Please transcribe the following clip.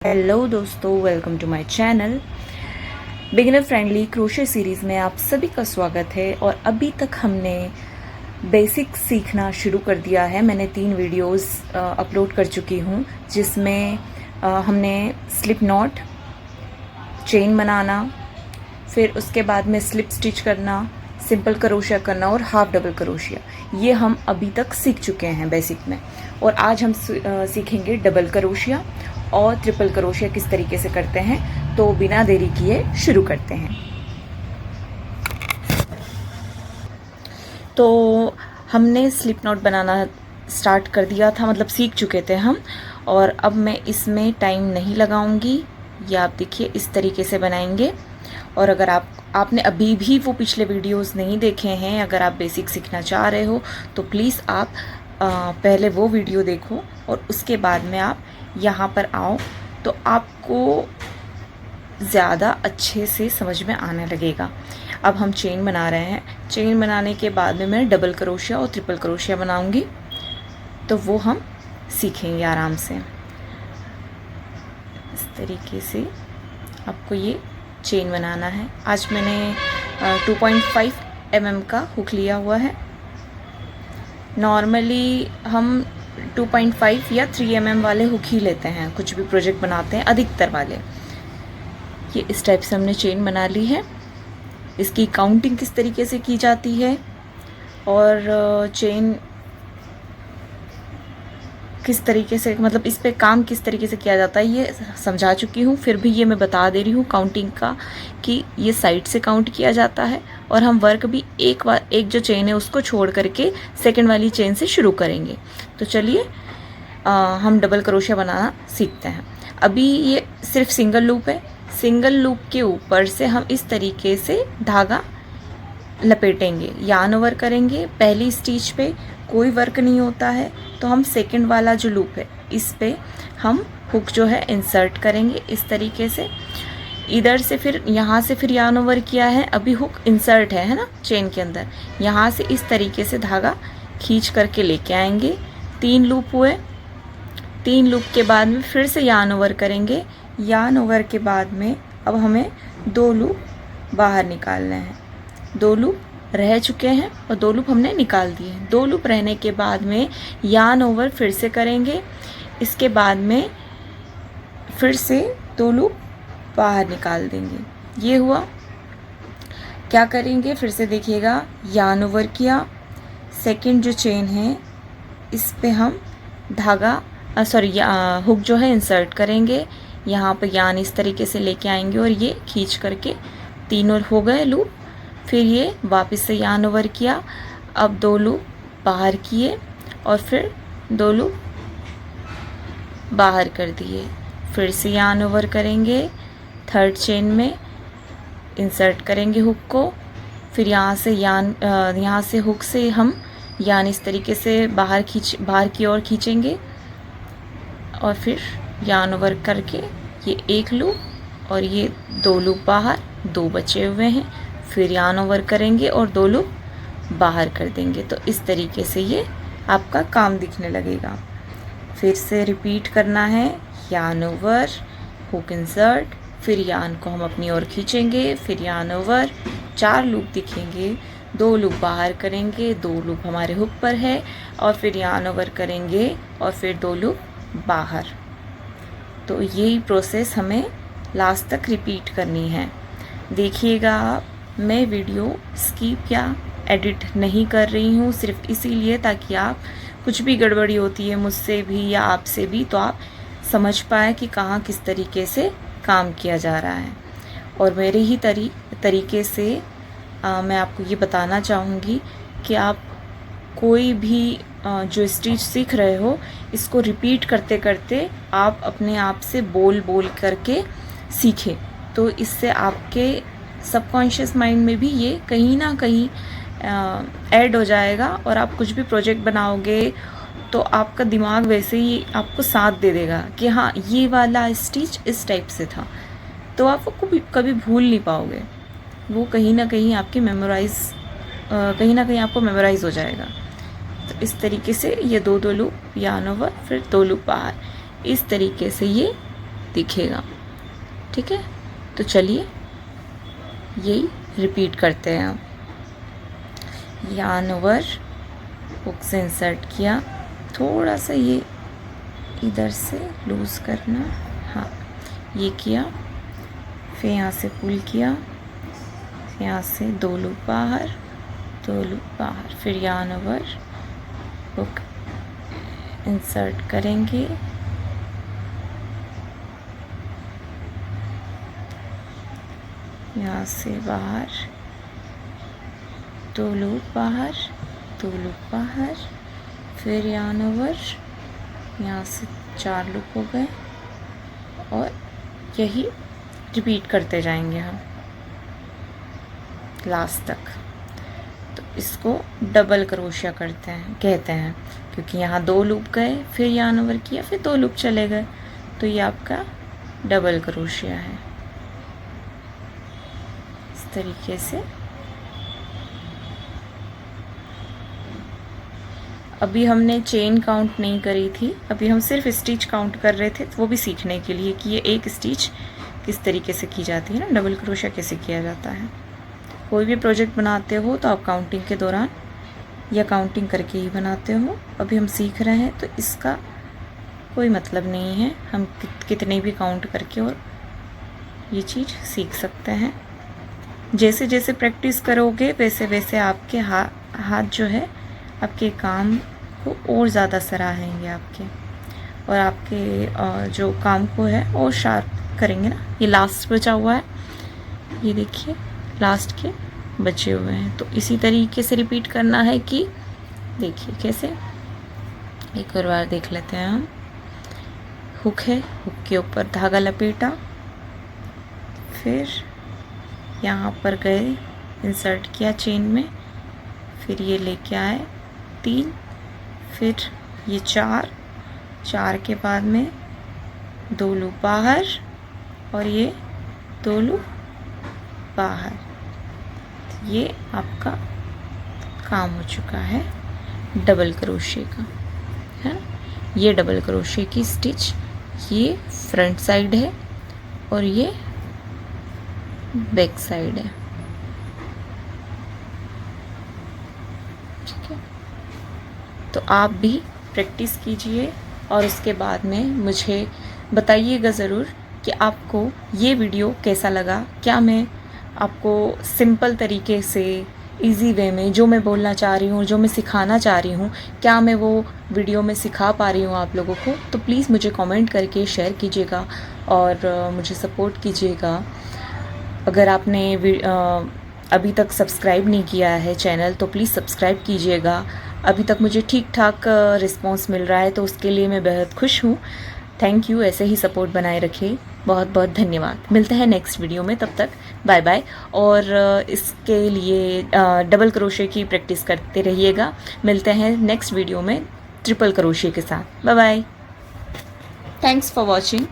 Hello दोस्तों, welcome to my channel beginner friendly crochet series में आप सभी का स्वागत है। और अभी तक हमने बेसिक सीखना शुरू कर दिया है। मैंने 3 वीडियोस अपलोड कर चुकी हूँ, जिसमें हमने स्लिप नॉट, चेन बनाना, फिर उसके बाद में स्लिप स्टिच करना, सिंपल क्रोशिया करना और हाफ डबल क्रोशिया, ये हम अभी तक सीख चुके हैं बेसिक में। और आज हम सीखेंगे डबल क्रोशिया और ट्रिपल क्रोशिया किस तरीके से करते हैं। तो बिना देरी किए शुरू करते हैं। तो हमने स्लिप नॉट बनाना स्टार्ट कर दिया था, मतलब सीख चुके थे हम। और अब मैं इसमें टाइम नहीं लगाऊंगी, ये आप देखिए इस तरीके से बनाएंगे। और अगर आपने अभी भी वो पिछले वीडियोस नहीं देखे हैं, अगर आप बेसिक सीखना चाह रहे हो तो प्लीज़ आप पहले वो वीडियो देखो और उसके बाद में आप यहाँ पर आओ, तो आपको ज़्यादा अच्छे से समझ में आने लगेगा। अब हम चेन बना रहे हैं। चेन बनाने के बाद में मैं डबल क्रोशिया और ट्रिपल क्रोशिया बनाऊंगी, तो वो हम सीखेंगे आराम से। इस तरीके से आपको ये चेन बनाना है। आज मैंने 2.5 mm का हुक लिया हुआ है। नॉर्मली हम 2.5 या 3 mm वाले हुक ही लेते हैं, कुछ भी प्रोजेक्ट बनाते हैं, अधिकतर वाले। ये इस टाइप से हमने चेन बना ली है। इसकी काउंटिंग किस तरीके से की जाती है और चेन किस तरीके से, मतलब इस पे काम किस तरीके से किया जाता है, ये समझा चुकी हूँ। फिर भी ये मैं बता दे रही हूँ काउंटिंग का, कि ये साइड से काउंट किया जाता है। और हम वर्क भी एक जो चेन है उसको छोड़ करके सेकंड वाली चेन से शुरू करेंगे। तो चलिए हम डबल क्रोशिया बनाना सीखते हैं। अभी ये सिर्फ सिंगल लूप है। सिंगल लूप के ऊपर से हम इस तरीके से धागा लपेटेंगे, यार्न ओवर करेंगे। पहली स्टिच पे कोई वर्क नहीं होता है, तो हम सेकंड वाला जो लूप है इस पे हम हुक जो है इंसर्ट करेंगे इस तरीके से। इधर से फिर यहाँ से फिर यार्न ओवर किया है, अभी हुक इंसर्ट है ना चेन के अंदर। यहाँ से इस तरीके से धागा खींच करके लेके आएंगे। 3 लूप हुए। 3 लूप के बाद में फिर से यार्न ओवर करेंगे। यार्न ओवर के बाद में अब हमें 2 लूप बाहर निकालने हैं। 2 लूप रह चुके हैं और 2 लूप हमने निकाल दिए। 2 लूप रहने के बाद में यार्न ओवर फिर से करेंगे। इसके बाद में फिर से 2 लूप बाहर निकाल देंगे। ये हुआ। क्या करेंगे, फिर से देखिएगा, यार्न ओवर किया। सेकंड जो चेन है इस पे हम धागा हुक जो है इंसर्ट करेंगे। यहाँ पर यार्न इस तरीके से लेके आएंगे और ये खींच करके 3 और हो गए लूप। फिर ये वापस से यार्न ओवर किया। अब 2 लूप बाहर किए और फिर 2 लूप बाहर कर दिए। फिर से यार्न ओवर करेंगे। थर्ड चेन में इंसर्ट करेंगे हुक को। फिर यहाँ से हुक से हम यार्न इस तरीके से बाहर की ओर खींचेंगे और फिर यार्न ओवर करके ये 1 लूप और ये 2 लूप बाहर, 2 बचे हुए हैं। फिर यार्न ओवर करेंगे और 2 लूप बाहर कर देंगे। तो इस तरीके से ये आपका काम दिखने लगेगा। फिर से रिपीट करना है, यार्न ओवर, हुक इंसर्ट, फिर यार्न को हम अपनी ओर खींचेंगे, फिर यार्न ओवर, 4 लूप दिखेंगे, 2 लूप बाहर करेंगे, 2 लूप हमारे हुक पर है, और फिर यार्न ओवर करेंगे और फिर 2 लूप बाहर। तो यही प्रोसेस हमें लास्ट तक रिपीट करनी है। देखिएगा आप, मैं वीडियो स्किप या एडिट नहीं कर रही हूँ, सिर्फ इसीलिए ताकि आप, कुछ भी गड़बड़ी होती है मुझसे भी या आपसे भी, तो आप समझ पाए कि कहाँ किस तरीके से काम किया जा रहा है। और मेरे ही तरीके से मैं आपको ये बताना चाहूँगी कि आप कोई भी जो स्टिच सीख रहे हो, इसको रिपीट करते करते आप अपने आप से बोल करके सीखें। तो इससे आपके सबकॉन्शियस माइंड में भी ये कहीं ना कहीं ऐड हो जाएगा, और आप कुछ भी प्रोजेक्ट बनाओगे तो आपका दिमाग वैसे ही आपको साथ दे देगा कि हाँ, ये वाला स्टिच इस टाइप से था। तो आप वो कभी भूल नहीं पाओगे। वो कहीं ना कहीं आपकी आपको मेमोराइज हो जाएगा। तो इस तरीके से ये 2 लूप यार्न ओवर, फिर 2 लूप बाहर, इस तरीके से ये दिखेगा। ठीक है, तो चलिए यही रिपीट करते हैं हम। यार्न ओवर, हुक से इंसर्ट किया, थोड़ा सा ये इधर से लूज़ करना, हाँ ये किया, फिर यहाँ से पुल किया, यहाँ से 2 लूप बाहर, 2 लूप बाहर, फिर यार्न ओवर, हुक इंसर्ट करेंगे, यहाँ से बाहर 2 लूप बाहर, 2 लूप बाहर, फिर यार्न ओवर, यहाँ से 4 लूप हो गए, और यही रिपीट करते जाएंगे हम लास्ट तक। तो इसको डबल क्रोशिया कहते हैं, क्योंकि यहाँ 2 लूप गए, फिर यार्न ओवर किया, फिर 2 लूप चले गए, तो ये आपका डबल क्रोशिया है। इस तरीके से अभी हमने चेन काउंट नहीं करी थी, अभी हम सिर्फ स्टिच काउंट कर रहे थे, वो भी सीखने के लिए कि ये एक स्टिच किस तरीके से की जाती है ना, डबल क्रोशिया कैसे किया जाता है। कोई भी प्रोजेक्ट बनाते हो तो आप काउंटिंग के दौरान या काउंटिंग करके ही बनाते हो। अभी हम सीख रहे हैं तो इसका कोई मतलब नहीं है, हम कितने भी काउंट करके और ये चीज़ सीख सकते हैं। जैसे जैसे प्रैक्टिस करोगे वैसे वैसे आपके हाथ जो है आपके काम को और ज़्यादा सराहेंगे आपके, और आपके जो काम को है और शार्प करेंगे ना। ये लास्ट बचा हुआ है, ये देखिए लास्ट के बचे हुए हैं, तो इसी तरीके से रिपीट करना है कि देखिए कैसे, एक और बार देख लेते हैं हम। हुक है, हुक के ऊपर धागा लपेटा, फिर यहाँ पर गए, इंसर्ट किया चेन में, फिर ये लेके आए 3, फिर ये 4 के बाद में 2 लूप बाहर, और ये 2 लूप बाहर। ये आपका काम हो चुका है डबल क्रोशे का, है ना। ये डबल क्रोशे की स्टिच, ये फ्रंट साइड है और ये बैक साइड है। ठीक है, तो आप भी प्रैक्टिस कीजिए और उसके बाद में मुझे बताइएगा ज़रूर कि आपको ये वीडियो कैसा लगा। क्या मैं आपको सिंपल तरीके से इजी वे में जो मैं बोलना चाह रही हूँ, जो मैं सिखाना चाह रही हूँ, क्या मैं वो वीडियो में सिखा पा रही हूँ आप लोगों को? तो प्लीज़ मुझे कमेंट करके शेयर कीजिएगा और मुझे सपोर्ट कीजिएगा। अगर आपने अभी तक सब्सक्राइब नहीं किया है चैनल तो प्लीज़ सब्सक्राइब कीजिएगा। अभी तक मुझे ठीक ठाक रिस्पॉन्स मिल रहा है तो उसके लिए मैं बेहद खुश हूँ। थैंक यू, ऐसे ही सपोर्ट बनाए रखें। बहुत बहुत धन्यवाद। मिलते हैं नेक्स्ट वीडियो में, तब तक बाय बाय। और इसके लिए डबल क्रोशे की प्रैक्टिस करते रहिएगा। मिलते हैं नेक्स्ट वीडियो में ट्रिपल क्रोशे के साथ। Bye bye. Thanks for watching.